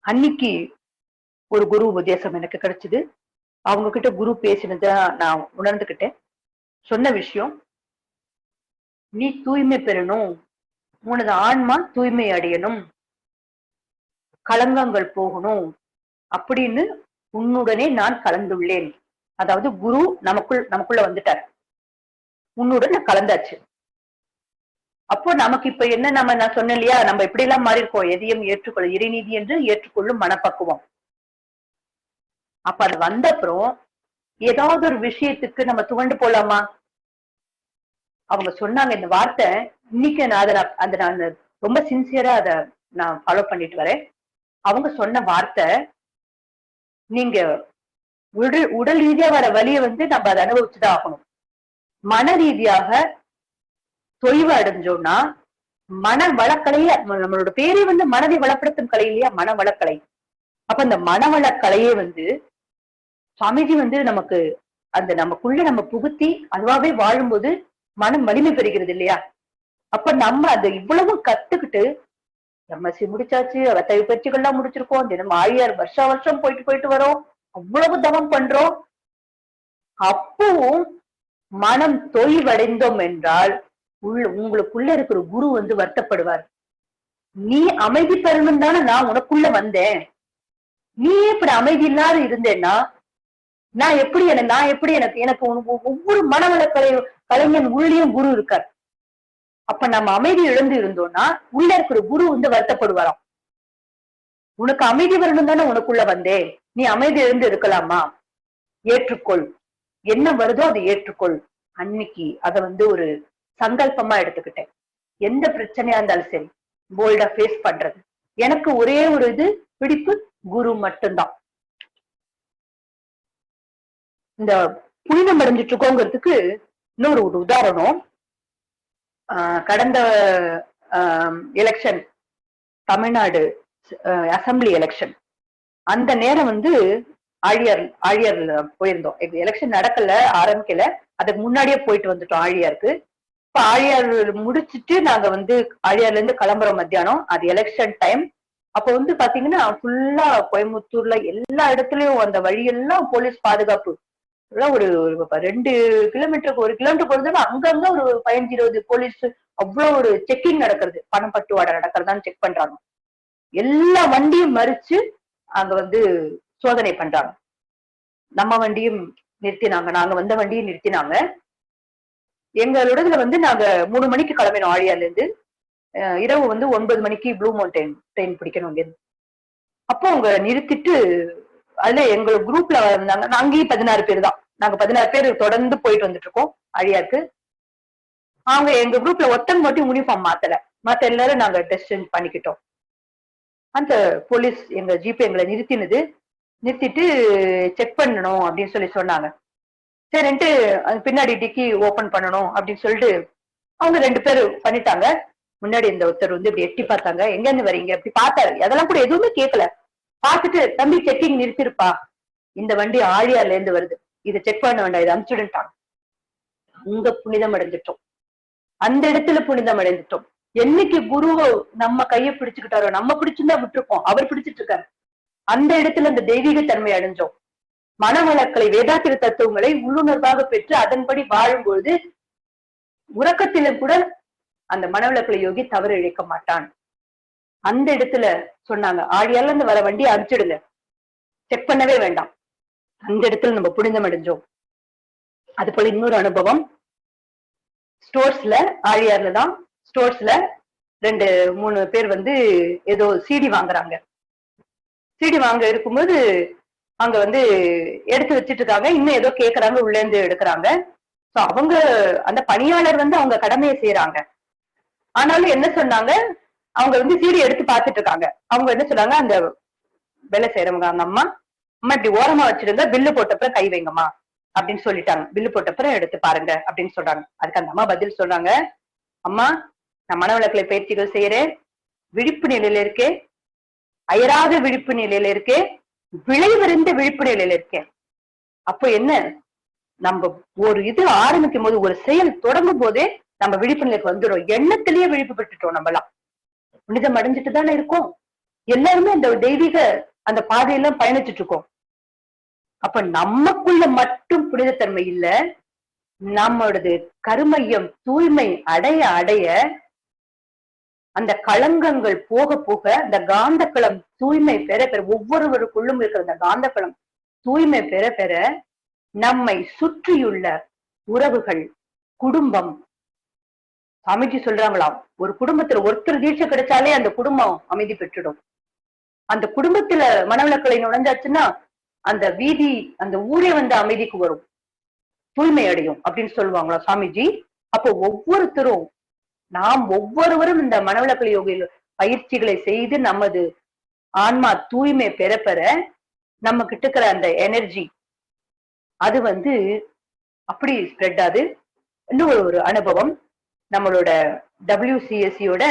அன்னைக்கு ஒரு குரு உபதேசம் எனக்கு கிடைச்சது. அவங்க கிட்ட குரு பேசினதை நான் உணர்ந்துகிட்டேன். சொன்ன விஷயம், நீ தூய்மை பெறணும், உனது ஆன்மா தூய்மை அடையணும், களங்கங்கள் போகணும் அப்படின்னு உன்னுடனே நான் கலந்துள்ளேன். அதாவது குரு நமக்குள்ள வந்துட்டார், உன்னுடன் கலந்தாச்சு. அப்போ நமக்கு இப்ப என்ன, நான் சொன்னேன் இல்லையா, நம்ம எப்படி எல்லாம் மாறி இருக்கோம். எதையும் ஏற்றுக்கொள்ள இறைநீதி என்று ஏற்றுக்கொள்ளும் மனப்பக்குவம். அப்ப அது வந்த அப்புறம் ஏதாவது ஒரு விஷயத்துக்கு நம்ம துவண்டு போலாமா? அவங்க சொன்னாங்க இந்த வார்த்தை. இன்னைக்கு நான் ரொம்ப சின்சியரா அதை நான் ஃபாலோ பண்ணிட்டு வரேன். அவங்க சொன்ன வார்த்தை, நீங்க உடல் ரீதியா வர வலியை வந்து நம்ம அதை அனுபவிச்சுதான் ஆகணும். மன ரீதியாக தொய்வு அடைஞ்சோம்னா மன வளக்கலைய, நம்மளோட பேரே வந்து மனதை வளப்படுத்தும் கலை இல்லையா, மன வளக்கலை. அப்ப அந்த மனவளக்கலையே வந்து சாமிஜி வந்து நமக்கு அந்த நமக்குள்ள நம்ம புகுத்தி அதுவாவே வாழும்போது மனம் வலிமை பெறுகிறது இல்லையா. அப்ப நம்ம அதை இவ்வளவு கத்துக்கிட்டு எம்எஸ்சி முடிச்சாச்சு, அவத்தவி பயிற்சிகள்லாம் முடிச்சிருக்கோம், தினம் ஆழியார் வருஷம் போயிட்டு வரோம், அவ்வளவு தவம் பண்றோம். அப்பவும் மனம் தொய்வடைந்தோம் என்றால் உங்களுக்குள்ள இருக்கிற குரு வந்து வருத்தப்படுவார். நீ அமைதி பெறணும் தானே நான் உனக்குள்ள வந்தேன், நீ இப்படி அமைதி இல்லாத இருந்தேன்னா நான் எப்படி எனக்கு ஒவ்வொரு மனவள கலைஞன் உள்ளேயும் குரு இருக்கார். அப்ப நம்ம அமைதி இழந்து இருந்தோம்னா உள்ள இருக்கிற குரு வந்து வருத்தப்படுவாராம். உனக்கு அமைதி வரணும் தானே உனக்குள்ள வந்தேன், நீ அமைதி இழந்து இருக்கலாமா? ஏற்றுக்கொள், என்ன வருதோ அதை ஏற்றுக்கொள். அன்னைக்கு அதை வந்து ஒரு சங்கல்பமா எடுத்துக்கிட்டேன். எந்த பிரச்சனையா இருந்தாலும் சரி போல்டா ஃபேஸ் பண்றது. எனக்கு ஒரே ஒரு இது பிடிப்பு, குரு மட்டும்தான். இந்த புனிதம் அடைஞ்சிட்டு இருக்கோங்கிறதுக்கு இன்னொரு ஒரு உதாரணம். கடந்த எலெக்ஷன், தமிழ்நாடு அசம்பிளி எலெக்ஷன், அந்த நேரம் வந்து ஆழியார்ல போயிருந்தோம். எலெக்ஷன் நடக்கல, ஆரம்பிக்கல, அதுக்கு முன்னாடியே போயிட்டு வந்துட்டோம் ஆழியாருக்கு. இப்ப ஆழியார் முடிச்சுட்டு நாங்க வந்து ஆழியார்ல இருந்து கிளம்புறோம் மத்தியானம். அது எலெக்ஷன் டைம். அப்ப வந்து பாத்தீங்கன்னா ஃபுல்லா கோயம்புத்தூர்ல எல்லா இடத்துலயும் அந்த வழியெல்லாம் போலீஸ் பாதுகாப்பு. ஒரு 2 கிலோமீட்டருக்கு 1 கிலோமீட்டருக்கு ஒரு தடவை அங்கங்க ஒரு 15-20 போலீஸ், அவ்வளவு ஒரு செக்கிங் நடக்கிறது. பணம் பட்டுவாடை நடக்கிறதான்னு செக் பண்றாங்க. எல்லா வண்டியும் மறிச்சு அங்க வந்து சோதனை பண்றாங்க. நம்ம வண்டியும் நிறுத்தினாங்க, நாங்க வந்த வண்டியும் நிறுத்தினாங்க. எங்களோடதுல வந்து நாங்க 3 மணிக்கு கிளம்பினோம் ஆழியார்ல இருந்து. இரவு வந்து 9 மணிக்கு ப்ளூ மவுண்டன் ட்ரெயின் பிடிக்கணும் இங்க. அப்போ அவங்க நிறுத்திட்டு, அதுல எங்க குரூப்ல இருந்தாங்க, அங்கேயும் 16 பேர் தான். நாங்க 16 பேர் தொடர்ந்து போயிட்டு வந்துட்டு இருக்கோம் ஆழியாருக்கு. அவங்க எங்க குரூப்ல ஒருத்தங்க மட்டும் யூனிஃபார்ம் மாத்தல, மத்த எல்லாரும் நாங்க ட்ரெஸ் சேஞ்ச் பண்ணிக்கிட்டோம். அந்த போலீஸ் எங்க ஜிபே எங்களை நிறுத்திட்டு செக் பண்ணணும் அப்படின்னு சொன்னாங்க. சரின்ட்டு பின்னாடி டிக்கி ஓபன் பண்ணணும் அப்படின்னு சொல்லிட்டு அவங்க 2 பேர் பண்ணிட்டாங்க. முன்னாடி இந்த ஒருத்தர் வந்து இப்படி எட்டி பார்த்தாங்க, எங்க இருந்து வரீங்க அப்படி பார்த்தாரு, அதெல்லாம் கூட எதுவுமே கேட்கல. பார்த்துட்டு தம்பி செக்கிங் நிறுத்திருப்பா, இந்த வண்டி ஆழியார்ல இருந்து வருது, இதை செக் பண்ண வேண்டாம், இது அனுப்பிச்சுடுட்டாங்க. அங்க புனிதம் அடைஞ்சிட்டோம், அந்த இடத்துல புனிதம் அடைஞ்சிட்டோம். என்னைக்கு குருவோ நம்ம கையை பிடிச்சுக்கிட்டாரோ, நம்ம பிடிச்சிருந்தா விட்டுருப்போம், அவர் பிடிச்சிட்டு இருக்காரு, அந்த இடத்துல அந்த தெய்வீக தன்மை அடைஞ்சோம். மனவளக்கலை வேதாத்திர தத்துவங்களை உள்ளுணர்வாக பெற்று அதன்படி வாழும்பொழுது உறக்கத்திலும் கூட அந்த மனவளக்கலை யோகி தவறு இழைக்க மாட்டான். அந்த இடத்துல சொன்னாங்க, ஆழியால இருந்து வர வண்டியை அனுப்பிச்சிடுங்க, செக் பண்ணவே வேண்டாம். அந்த இடத்துல நம்ம புனிதம் அடைஞ்சோம். அது போல இன்னொரு அனுபவம், ஸ்டோர்ஸ்ல, ஆழியார்ல தான் ஸ்டோர்ஸ்ல 2-3 பேர் வந்து ஏதோ சிடி வாங்குறாங்க. சிடி வாங்க இருக்கும்போது அங்க வந்து எடுத்து வச்சிட்டு இருக்காங்க, இன்னும் ஏதோ கேக்குறாங்க, உள்ள இருந்து எடுக்கிறாங்க. சோ அவங்க அந்த பணியாளர் வந்து அவங்க கடமையை செய்யறாங்க. ஆனாலும் என்ன சொன்னாங்க, அவங்க வந்து சிடி எடுத்து பார்த்துட்டு இருக்காங்க. அவங்க என்ன சொன்னாங்க, அந்த வேலை செய்யறவங்க அந்த அம்மா, அம்மா இப்படி ஓரமா வச்சிருங்க, பில்லு போட்டப்பறம் கை வைங்கம்மா அப்படின்னு சொல்லிட்டாங்க. பில்லு போட்டப்பறம் எடுத்து பாருங்க அப்படின்னு சொல்றாங்க. அதுக்கு அந்த அம்மா பதில் சொல்றாங்க, அம்மா நான் மனவளக்கலை பயிற்சிகள் செய்யறேன், விழிப்பு நிலையில இருக்கேன், அயராத விழிப்பு நிலையில இருக்கேன், விளைவறிந்த விழிப்பு நிலையில இருக்கேன். அப்போ என்ன, நம்ம ஒரு இது ஆரம்பிக்கும் போது, ஒரு செயல் தொடங்கும் போதே நம்ம விழிப்பு நிலைக்கு வந்துடும். எண்ணத்திலேயே விழிப்பு பெற்றுட்டோம். நம்மளாம் புனிதம் அடைஞ்சிட்டு தானே இருக்கோம். எல்லாருமே அந்த தெய்வீக அந்த பாதையெல்லாம் பயணிச்சுட்டு இருக்கோம். அப்ப நமக்குள்ள மட்டும் புனிதத்தன்மை இல்ல, நம்மளோட கருமையம் தூய்மை அடைய அடைய அந்த களங்கங்கள் போக போக அந்த காந்தக்களம் தூய்மை பெற பெற, ஒவ்வொருவருக்குள்ளும் இருக்கிற அந்த காந்தக்களம் தூய்மை பெற பெற நம்மை சுற்றியுள்ள உறவுகள், குடும்பம், அமைதி சொல்றாங்களாம், ஒரு குடும்பத்துல ஒருத்தர் தீட்சை கிடைச்சாலே அந்த குடும்பம் அமைதி பெற்றுடும். அந்த குடும்பத்துல மனவளக்கலை நுழைஞ்சாச்சுன்னா அந்த வீதி, அந்த ஊரே வந்து அமைதிக்கு வரும், தூய்மை அடையும் அப்படின்னு சொல்லுவாங்களா சாமிஜி. அப்போ ஒவ்வொருத்தரும், நாம் ஒவ்வொருவரும் இந்த மனவளக்கலை யோக பயிற்சிகளை செய்து நமது ஆன்மா தூய்மை பெற பெற நம்ம கிட்ட இருக்கிற அந்த எனர்ஜி அது வந்து அப்படி ஸ்ப்ரெட் ஆகுது. இன்னும் ஒரு அனுபவம், நம்மளோட WCSCயோட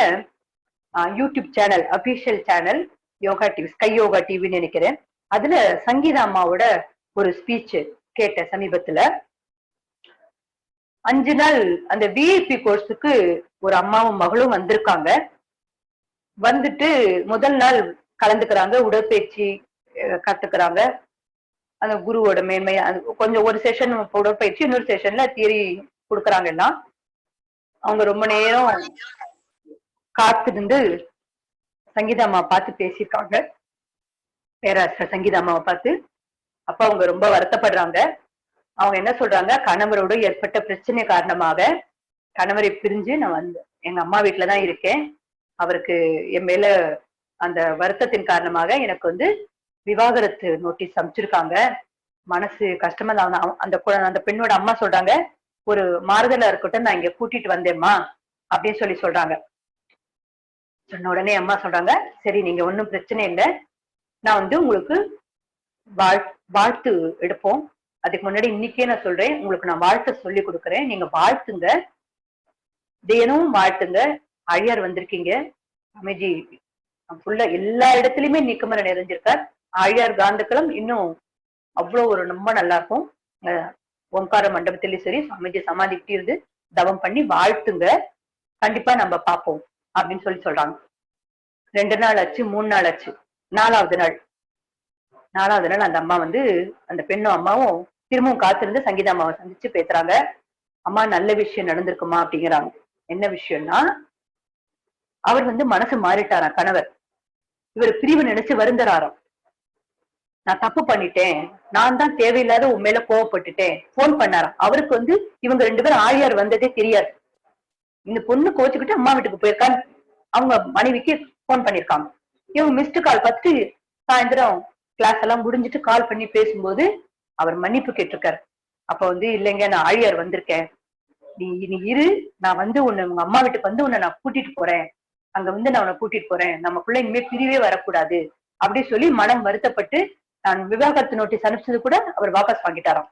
YouTube channel, official channel yoga TV, sky yoga டிவின்னு நினைக்கிறேன். அதுல சங்கீதா அம்மாவோட ஒரு ஸ்பீச் கேட்ட சமீபத்துல. 5 நாள் அந்த விஐபி கோர்ஸுக்கு ஒரு அம்மாவும் மகளும் வந்திருக்காங்க. வந்துட்டு முதல் நாள் கலந்துக்கிறாங்க, உடற்பயிற்சி கத்துக்கிறாங்க, அந்த குருவோட மேன்மை, கொஞ்சம் ஒரு செஷன் உடற்பயிற்சி, இன்னொரு செஷன்ல தியரி கொடுக்குறாங்க. எல்லாம் அவங்க ரொம்ப நேரம் காத்திருந்து சங்கீதா அம்மா பார்த்து பேசியிருக்காங்க, பேராசிரியர் சங்கீதா அம்மாவை பார்த்து. அப்ப அவங்க ரொம்ப வருத்தப்படுறாங்க. அவங்க என்ன சொல்றாங்க, கணவரோடு ஏற்பட்ட பிரச்சனை காரணமாக கணவரை பிரிஞ்சு நான் வந்து எங்க அம்மா வீட்டுலதான் இருக்கேன், அவருக்கு என் மேல அந்த வருத்தத்தின் காரணமாக எனக்கு வந்து விவாகரத்து நோட்டீஸ் அனுப்பிச்சிருக்காங்க, மனசு கஷ்டமா தான். அந்த பெண்ணோட அம்மா சொல்றாங்க, ஒரு மாறுதலா இருக்கட்டும், நான் இங்க கூட்டிட்டு வந்தேம்மா அப்படின்னு சொல்றாங்க. சொன்ன உடனே அம்மா சொல்றாங்க, சரி நீங்க ஒன்னும் பிரச்சனை இல்லை, நான் வந்து உங்களுக்கு வாழ்த்து எடுப்போம். அதுக்கு முன்னாடி இன்னைக்கே நான் சொல்றேன், உங்களுக்கு நான் வாழ்த்து சொல்லி கொடுக்குறேன், நீங்க வாழ்த்துங்க, தினமும் வாழ்த்துங்க. ஆழியார் வந்திருக்கீங்க, அமைதி ஃபுல்லா எல்லா இடத்துலயுமே நிக்கமர நிறைஞ்சிருக்கார். ஆழியார் காந்தக்களம் இன்னும் அவ்வளவு ஒரு ரொம்ப நல்லா இருக்கும். ஓங்கார மண்டபத்திலயும் சரி, சுவாமிஜி சமாதி இருந்து தவம் பண்ணி வாழ்த்துங்க, கண்டிப்பா நம்ம பார்ப்போம் அப்படின்னு சொல்றாங்க. 2 நாள் ஆச்சு, 3 நாள் ஆச்சு, 4வது நாள் அந்த அம்மா வந்து, அந்த பெண்ணும் அம்மாவும் திரும்பவும் காத்திருந்து சங்கீதா அம்மாவை சந்திச்சு பேசுறாங்க. அம்மா நல்ல விஷயம் நடந்திருக்குமா அப்படிங்கிறாங்க. என்ன விஷயம்னா, அவர் வந்து மனசு மாறிட்டாராம் கணவர், இவர் பிரிவு நினைச்சு வருந்துறாராம். நான் தப்பு பண்ணிட்டேன், நான் தான் தேவையில்லாத உன் மேல கோவப்பட்டுட்டேன். போன் பண்ணாராம். அவருக்கு வந்து இவங்க 2 பேரும் ஆழியார் வந்ததே தெரியாது. இந்த பொண்ணு கோச்சுக்கிட்டு அம்மா வீட்டுக்கு போயிருக்கான்னு அவங்க மனைவிக்கு போன் பண்ணிருக்காங்க. இவங்க மிஸ்டு கால் பார்த்துட்டு சாயந்தரம் கிளாஸ் எல்லாம் முடிஞ்சிட்டு கால் பண்ணி பேசும்போது அவர் மன்னிப்பு கேட்டிருக்காரு. அப்ப வந்து, இல்லைங்க நான் ஆழியார் வந்திருக்கேன், நீ இரு, நான் வந்து உன்னை உங்க அம்மா வீட்டுக்கு வந்து உன்னை நான் கூட்டிட்டு போறேன், அங்க வந்து நான் உன்னை கூட்டிட்டு போறேன், நமக்குள்ள இனிமே பிரிவே வரக்கூடாது அப்படி சொல்லி மனம் வருத்தப்பட்டு நான் விவாகரத்து நோட்டீஸ் அனுப்பிச்சது கூட அவர் வாபஸ் வாங்கிட்டாராம்.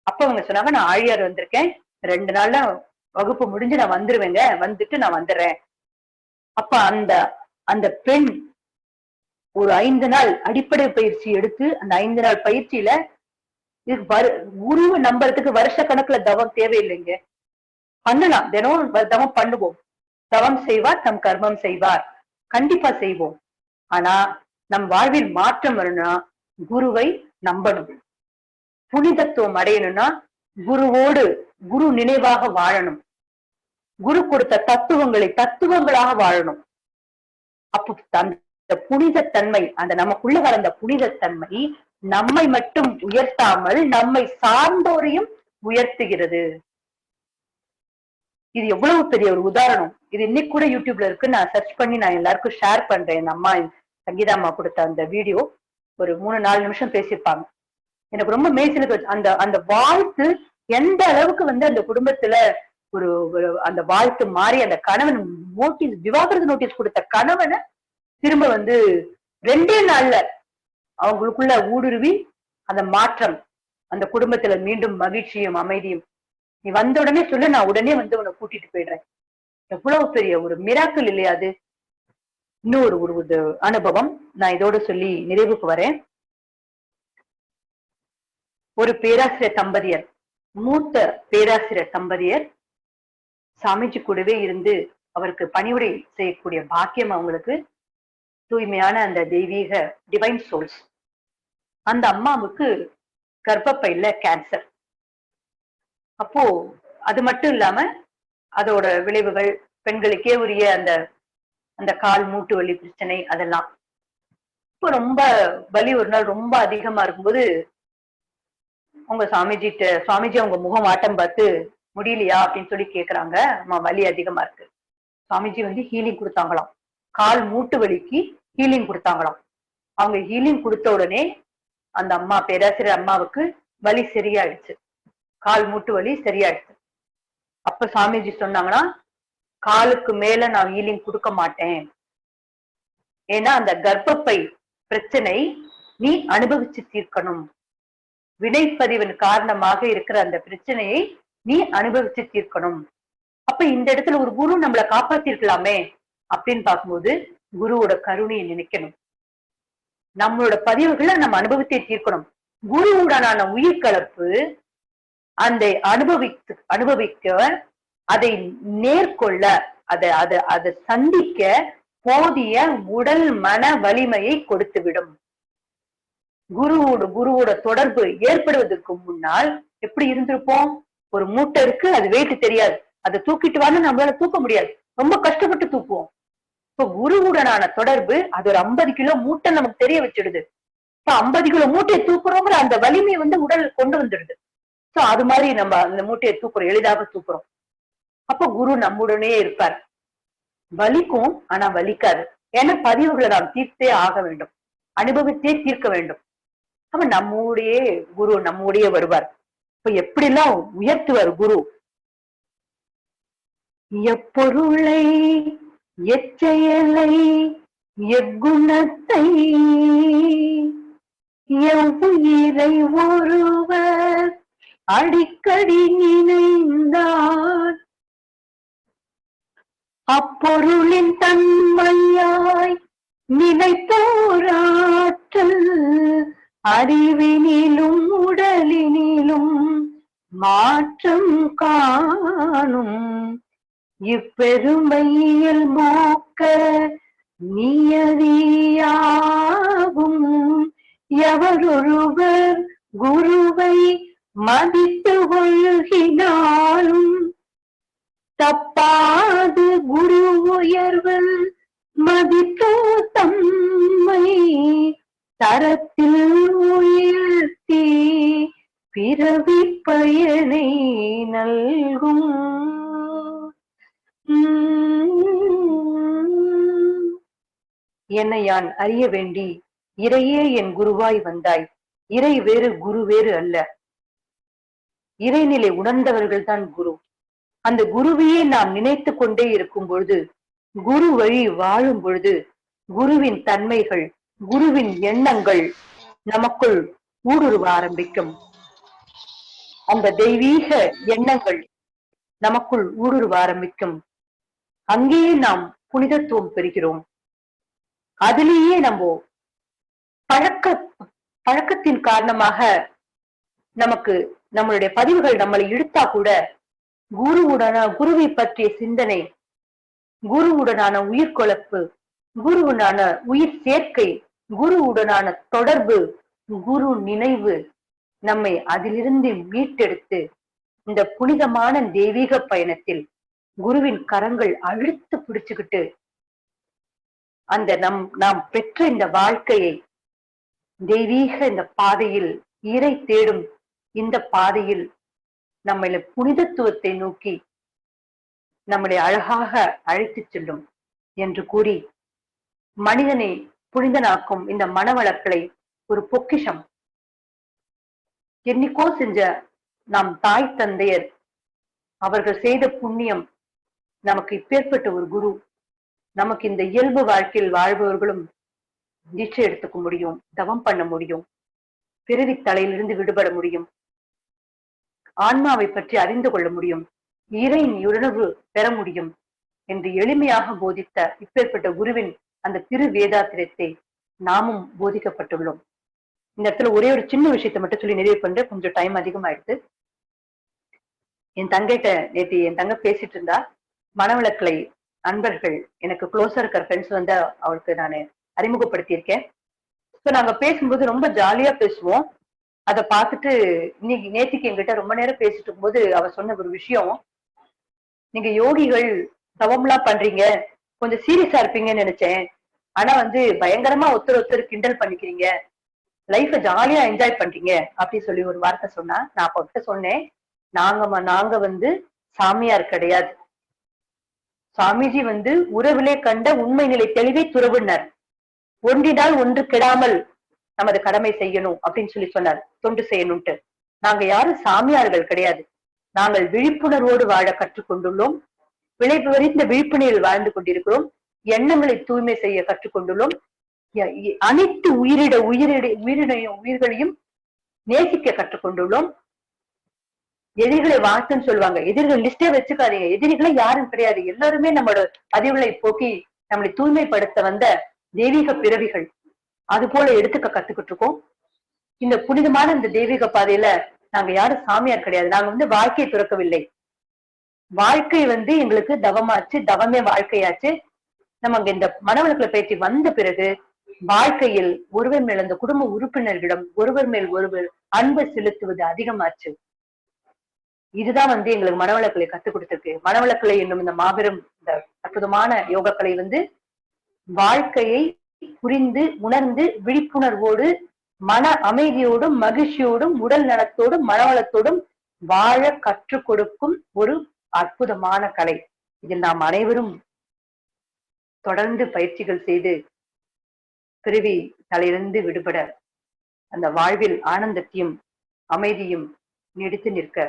அப்ப அவங்க சொன்னாங்க, நான் ஆழியார் வந்திருக்கேன், 2 நாள்ல வகுப்பு முடிஞ்சு நான் வந்துருவேங்க, வந்துட்டு நான் வந்துடுறேன், அப்ப அந்த அந்த பெண் ஒரு 5 நாள் அடிப்படை பயிற்சி எடுத்து அந்த 5 நாள் பயிற்சியில குருவை நம்புறதுக்கு வருஷ கணக்குல தவம் தேவையில்லைங்க. பண்ணலாம், தினம் தவம் பண்ணுவோம். தவம் செய்வார் தம் கர்மம் செய்வார், கண்டிப்பா செய்வோம். ஆனா நம் வாழ்வில் மாற்றம் வரணும்னா குருவை நம்பணும். புனிதத்துவம் அடையணும்னா குருவோடு குரு நினைவாக வாழணும். குரு கொடுத்த தத்துவங்களை தத்துவங்களாக வாழணும். அப்போ அந்த புனிதத்தன்மை, அந்த நமக்குள்ள வளர்ந்த புனிதத்தன்மை நம்மை மட்டும் உயர்த்தாமல் நம்மை சார்ந்தோரையும் உயர்த்துகிறது. இது எவ்வளவு பெரிய ஒரு உதாரணம். இது இன்னைக்கு கூட யூடியூப்ல இருக்கு. நான் சர்ச் பண்ணி நான் எல்லாருக்கும் ஷேர் பண்றேன். என் அம்மா சங்கீதா அம்மா கொடுத்த அந்த வீடியோ ஒரு 3-4 நிமிஷம் பேசியிருப்பாங்க. எனக்கு ரொம்ப மேய்ச்சலுக்கு அந்த அந்த வாழ்த்து எந்த அளவுக்கு அந்த குடும்பத்துல ஒரு அந்த வாழ்த்து மாறி அந்த கணவன் நோட்டீஸ், விவாகரத்து நோட்டீஸ் கொடுத்த கணவனை திரும்ப 2 நாள்ல அவங்களுக்குள்ள ஊடுருவி அந்த மாற்றம், அந்த குடும்பத்துல மீண்டும் மகிழ்ச்சியும் அமைதியும். நீ வந்த உடனே சொல்லு, நான் உடனே உன்னை கூட்டிட்டு போயிடுறேன். எவ்வளவு பெரிய ஒரு மிராக்கிள் இல்லையா அது? இன்னொரு ஒரு அனுபவம் நான் இதோட சொல்லி நிறைவுக்கு வரேன். ஒரு பேராசிரியர் தம்பதியர், மூத்த பேராசிரியர் தம்பதியர் சாமிஜி கூடவே இருந்து அவருக்கு பணிவுரை செய்யக்கூடிய பாக்கியம் அவங்களுக்கு. தூய்மையான அந்த தெய்வீக டிவைன் சோல்ஸ். அந்த அம்மாவுக்கு கர்ப்பப்பையில கேன்சர். அப்போ அது மட்டும் இல்லாம அதோட விளைவுகள், பெண்களுக்கே உரிய அந்த அந்த கால் மூட்டு வலி பிரச்சனை, அதெல்லாம் இப்போ ரொம்ப வலி ஒரு நாள் ரொம்ப அதிகமா இருக்கும்போது உங்க சுவாமிஜி அவங்க முகம் ஆட்டம் பார்த்து முடியலையா அப்படின்னு சொல்லி கேக்குறாங்க. அம்மா வலி அதிகமா இருக்கு. சுவாமிஜி ஹீலிங் கொடுத்தாங்களாம். கால் மூட்டு வலிக்கு ஹீலிங் கொடுத்தாங்களாம். அவங்க ஹீலிங் கொடுத்த உடனே அந்த அம்மா பேராசிரியர் அம்மாவுக்கு வலி சரியாயிடுச்சு. கால் மூட்டு வலி சரியாயிடுச்சு. அப்ப சுவாமிஜி சொன்னாங்கன்னா, காலுக்கு மேல நான் ஹீலிங் கொடுக்க மாட்டேன். ஏன்னா அந்த கர்ப்பப்பை பிரச்சனை நீ அனுபவிச்சு தீர்க்கணும். வினைப்பதிவின் காரணமாக இருக்கிற அந்த பிரச்சனையை நீ அனுபவிச்சு தீர்க்கணும். அப்ப இந்த இடத்துல ஒரு குரு நம்மளை காப்பாத்திருக்கலாமே அப்படின்னு பார்க்கும்போது குருவோட கருணையை நினைக்கணும். நம்மளோட பதிவுகளை நம்ம அனுபவித்தே தீர்க்கணும். குருவுடனான உயிர் கலப்பு அந்த அனுபவிக்க அதை நேர்கொள்ள அதை சந்திக்க போதிய உடல் மன வலிமையை கொடுத்து விடும். குருவோட தொடர்பு ஏற்படுவதற்கு முன்னால் எப்படி இருந்திருப்போம்? ஒரு மூட்டை இருக்கு, அது வெயிட் தெரியாது, அதை தூக்கிட்டு வான்னு நம்மளால தூக்க முடியாது, ரொம்ப கஷ்டப்பட்டு தூக்குவோம். இப்ப குருவுடனான தொடர்பு அது ஒரு 50 கிலோ மூட்டை நமக்கு தெரிய வச்சிடுது. இப்ப 50 கிலோ மூட்டையை தூக்குறோங்கிற அந்த வலிமை உடல் கொண்டு வந்துடுது. சோ அது மாதிரி நம்ம அந்த மூட்டையை தூக்குறோம், எளிதாக தூக்குறோம். அப்ப குரு நம்முடனே இருப்பார். வலிக்கும், ஆனா வலிக்காது. ஏன்னா பதிவுகளை நாம் தீர்த்தே ஆக வேண்டும், அனுபவித்தே தீர்க்க வேண்டும். அப்ப குரு நம்முடைய வருவார். இப்ப எப்படிலாம் உயர்த்துவார் குரு? எப்பொருளை எச்செயலை எக்குணத்தை எவ்வுயிரை ஒருவர் அடிக்கடி நினைந்தார் அப்பொருளின் தன்மையாய் நினைத்தோராற்றல் அறிவினிலும் உடலினிலும் மாற்றம் காணும் இப்பெருமையில் மோக்க நியதியாகும் எவரொருவர் குருவை மதித்து ஒழுகினாலும் தப்பாது குரு உயர்வு மதித்தோ தம்மை தரத்தில் உயர்த்தி பிறவி பயனை நல்கும். என்னை யான் அறிய வேண்டி இறையே என் குருவாய் வந்தாய். இறை வேறு குரு வேறு அல்ல. இறைநிலை உணர்ந்தவர்கள் தான் குரு. அந்த குருவையே நாம் நினைத்து கொண்டே இருக்கும் பொழுது, குரு வழி வாழும் பொழுது, குருவின் தன்மைகள், குருவின் எண்ணங்கள் நமக்குள் ஊடுருவ ஆரம்பிக்கும். அந்த தெய்வீக எண்ணங்கள் நமக்குள் ஊடுருவ ஆரம்பிக்கும். அங்கேயே நாம் புனிதத்துவம் பெறுகிறோம். அதிலேயே நம்ம பழக்கத்தின் காரணமாக நமக்கு நம்மளுடைய பதிவுகள் நம்மளை இழுத்தா கூட குருவை பற்றிய சிந்தனை, குருவுடனான உயிர் கொழப்பு, குருவுடனான உயிர் சேர்க்கை, குருவுடனான தொடர்பு, குரு நினைவு நம்மை அதிலிருந்து மீட்டெடுத்து இந்த புனிதமான தெய்வீக பயணத்தில் குருவின் கரங்கள் அழுத்து பிடிச்சுக்கிட்டு அந்த நாம் பெற்ற இந்த வாழ்க்கையை தெய்வீக இந்த பாதையில், இறை தேடும் இந்த பாதையில் நம்மள புனிதத்துவத்தை நோக்கி நம்மளை அழகாக அழைத்துச் செல்லும் என்று கூறி, மனிதனை புனிதனாக்கும் இந்த மனவளக்கலை ஒரு பொக்கிஷம். என்னைக்கோ செஞ்ச நம் தாய் தந்தையர் அவர்கள் செய்த புண்ணியம் நமக்கு இப்பேற்பட்ட ஒரு குரு. நமக்கு இந்த இயல்பு வாழ்க்கையில் வாழ்பவர்களும் தீட்சை எடுத்துக்க முடியும், தவம் பண்ண முடியும், பிறவி தலையிலிருந்து விடுபட முடியும், ஆன்மாவை பற்றி அறிந்து கொள்ள முடியும், இறையின் உணர்வு பெற முடியும் என்று எளிமையாக போதித்த இப்பேற்பட்ட குருவின் அந்த திரு வேதாத்திரத்தை நாமும் போதிக்கப்பட்டுள்ளோம். இந்த இடத்துல ஒரே ஒரு சின்ன விஷயத்தை மட்டும் சொல்லி நிறைவு பண்ற, கொஞ்சம் டைம் அதிகமாயிடுது. என் தங்கைட்ட நேற்று என் தங்க பேசிட்டு இருந்தா, மனவளக்கலை அன்பர்கள் எனக்கு க்ளோஸா இருக்கிற ஃப்ரெண்ட்ஸ் வந்து அவளுக்கு நான் அறிமுகப்படுத்தியிருக்கேன். ஸோ நாங்க பேசும்போது ரொம்ப ஜாலியா பேசுவோம். அதை பார்த்துட்டு இன்னைக்கு நேற்றுக்கு என்கிட்ட ரொம்ப நேரம் பேசிட்டு இருக்கும்போது அவ சொன்ன ஒரு விஷயம், நீங்க யோகிகள் தவம்லாம் பண்றீங்க, கொஞ்சம் சீரியஸா இருப்பீங்கன்னு நினைச்சேன். ஆனா வந்து பயங்கரமா ஒருத்தர் கிண்டல் பண்ணிக்கிறீங்க, லைஃப ஜாலியா என்ஜாய் பண்றீங்க அப்படின்னு சொல்லி ஒரு வார்த்தை சொன்னா, நான் அப்ப சொன்னேன், நாங்க வந்து சாமியார் கிடையாது. சாமிஜி வந்து உறவிலே கண்ட உண்மை நிலை தெளிவை துறவினர். ஒன்றினால் ஒன்று கெடாமல் நமது கடமை செய்யணும் அப்படின்னு சொல்லி சொன்னார், தொண்டு செய்யணும்ட்டு. நாங்க யாரும் சாமியார்கள் கிடையாது. நாங்கள் விழிப்புணர்வோடு வாழ கற்றுக்கொண்டுள்ளோம், விளைவறிந்த விழிப்புணர்வில் வாழ்ந்து கொண்டிருக்கிறோம், எண்ணங்களை தூய்மை செய்ய கற்றுக்கொண்டுள்ளோம், அனைத்து உயிர்களையும் நேசிக்க கற்றுக்கொண்டுள்ளோம். எதிரிகளை வாழ்த்துன்னு சொல்லுவாங்க, எதிரிகள் லிஸ்டே வச்சுக்காதீங்க, எதிரிகளை யாரும் கிடையாது, எல்லாருமே நம்மளோட பதிவுகளை போக்கி நம்மளை தூய்மைப்படுத்த வந்த தெய்வீக பிறவிகள். அது போல எடுத்துக்க கத்துக்கிட்டு இருக்கோம். இந்த புனிதமான இந்த தெய்வீக பாதையில நாங்க யாரும் சாமியார் கிடையாது. நாங்க வந்து வாழ்க்கையை துறக்கவில்லை. வாழ்க்கை வந்து எங்களுக்கு தவமாச்சு, தவமே வாழ்க்கையாச்சு. நம்ம அங்க இந்த மனவளக்கலை பயிற்சி வந்த பிறகு வாழ்க்கையில் ஒருவர் மேல் அந்த குடும்ப உறுப்பினர்களிடம் ஒருவர் மேல் ஒருவர் அன்பை செலுத்துவது அதிகமாச்சு. இதுதான் வந்து எங்களுக்கு மனவளக்கலை கத்துக் கொடுத்திருக்கு. மனவளக்கலை என்னும் இந்த மாபெரும் இந்த அற்புதமான யோகக்கலை வந்து வாழ்க்கையை புரிந்து உணர்ந்து விழிப்புணர்வோடு மன அமைதியோடும் மகிழ்ச்சியோடும் உடல் நலத்தோடும் மனவளத்தோடும் வாழ கற்றுக் கொடுக்கும் ஒரு அற்புதமான கலை. இதில் நாம் அனைவரும் தொடர்ந்து பயிற்சிகள் செய்து பிறவி தலையிலிருந்து விடுபட அந்த வாழ்வில் ஆனந்தத்தையும் அமைதியும் நீடித்து நிற்க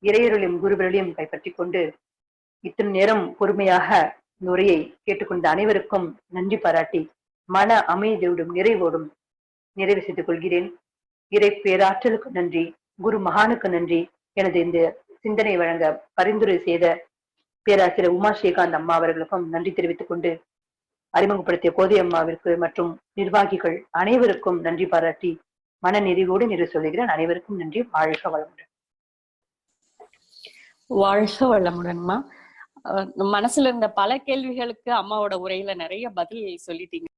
இறையருளையும் குருவர்களையும் கைப்பற்றி கொண்டு இத்தனை நேரம் பொறுமையாக இந்த உரையை கேட்டுக்கொண்ட அனைவருக்கும் நன்றி பாராட்டி மன அமைதியோடும் நிறைவோடும் நிறைவு செய்து கொள்கிறேன். இறை பேராற்றலுக்கு நன்றி, குரு மகானுக்கு நன்றி. எனது இந்த சிந்தனை வழங்க பரிந்துரை செய்த பேராசிரியர் உமா ஸ்ரீகாந்த் அம்மா அவர்களுக்கும் நன்றி தெரிவித்துக் கொண்டு, அறிமுகப்படுத்திய கோதை அம்மாவிற்கு மற்றும் நிர்வாகிகள் அனைவருக்கும் நன்றி பாராட்டி மன நிறைவோடு நிறைவு சொல்கிறேன். அனைவருக்கும் நன்றி. வாழ்க வளமுடன். வாழ்க வளமுடன்மா. மனசுல இருந்த பல கேள்விகளுக்கு அம்மாவோட உரையில நிறைய பதில் சொல்லிட்டீங்க.